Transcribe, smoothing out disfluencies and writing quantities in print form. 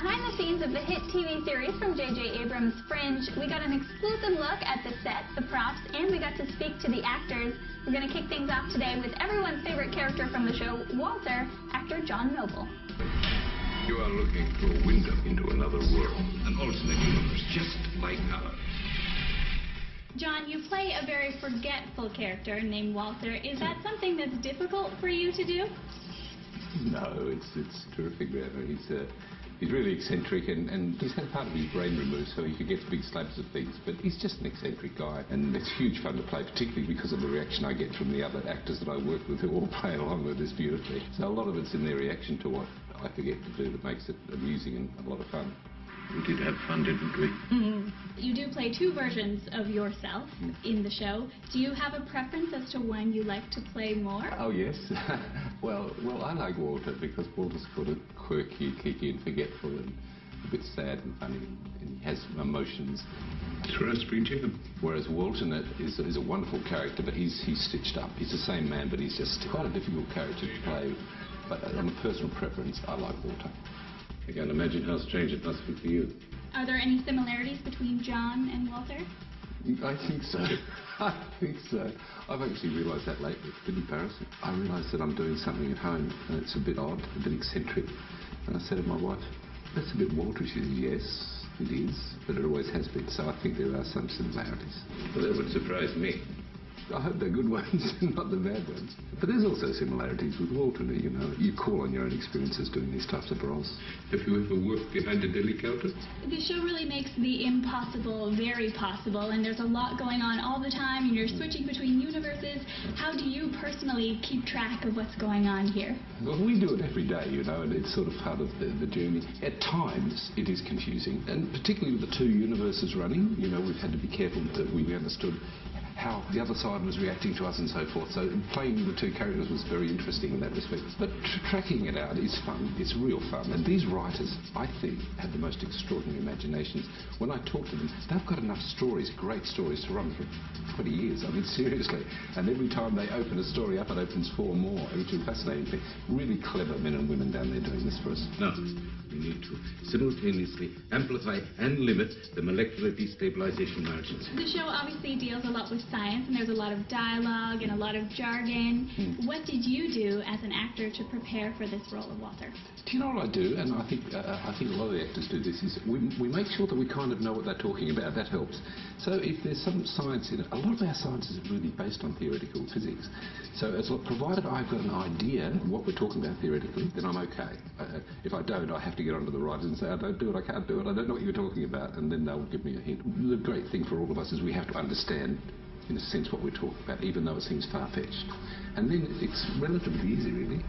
behind the scenes of the hit TV series from J.J. Abrams' Fringe. We got an exclusive look at the set, the props, and we got to speak to the actors. We're going to kick things off today with everyone's favorite character from the show, Walter, actor John Noble. You are looking through a window into another world, an alternate universe just like ours. John, you play a very forgetful character named Walter. Is that something that's difficult for you to do? No, it's terrific. He's really eccentric, and he's had part of his brain removed so he forgets big slabs of things, but he's just an eccentric guy, and it's huge fun to play, particularly because of the reaction I get from the other actors that I work with who all play along with this beautifully. So a lot of it's in their reaction to what I forget to do that makes it amusing and a lot of fun. We did have fun, didn't we? Mm-hmm. You do play two versions of yourself in the show. Do you have a preference as to one you like to play more? Oh, yes. well, I like Walter because Walter's sort of quirky, geeky and forgetful and a bit sad and funny, and he has emotions. It's for us, Fringe. Whereas Walter is a wonderful character, but he's stitched up. He's the same man, but he's just quite a difficult character to play. But on a personal preference, I like Walter. I can't imagine how strange it must be for you. Are there any similarities between John and Walter? I think so. I think so. I've actually realised that lately. It's a bit embarrassing. I realise that I'm doing something at home and it's a bit odd, a bit eccentric. And I said to my wife, that's a bit Walter. She said, yes, it is, but it always has been. So I think there are some similarities. Well, that would surprise me. I hope they're good ones, not the bad ones. But there's also similarities with Walter, you know. You call on your own experiences doing these types of roles. Have you ever worked behind a deli counter? The show really makes the impossible very possible, and there's a lot going on all the time, and you're switching between universes. How do you personally keep track of what's going on here? Well, we do it every day, you know, and it's sort of part of the journey. At times, it is confusing, and particularly with the two universes running, you know, we've had to be careful that we understood how the other side was reacting to us and so forth. So playing the two characters was very interesting in that respect. But tracking it out is fun. It's real fun. And these writers, I think, have the most extraordinary imaginations. When I talk to them, they've got enough stories, great stories, to run for 20 years. I mean, seriously. And every time they open a story up, it opens 4 more, which is a fascinating thing. Really clever men and women down there doing this for us. Now, we need to simultaneously amplify and limit the molecular destabilization margins. The show obviously deals a lot with science, and there's a lot of dialogue and a lot of jargon. What did you do as an actor to prepare for this role of Walter? Do you know what I do? And I think a lot of the actors do this, is we make sure that we kind of know what they're talking about. That helps. So if there's some science in it, a lot of our science is really based on theoretical physics. So provided I've got an idea of what we're talking about theoretically, then I'm okay. If I don't, I have to get onto the writers and say, I don't do it, I can't do it, I don't know what you're talking about, and then they'll give me a hint. The great thing for all of us is we have to understand, in a sense, what we're talking about, even though it seems far-fetched. And then it's relatively easy, really.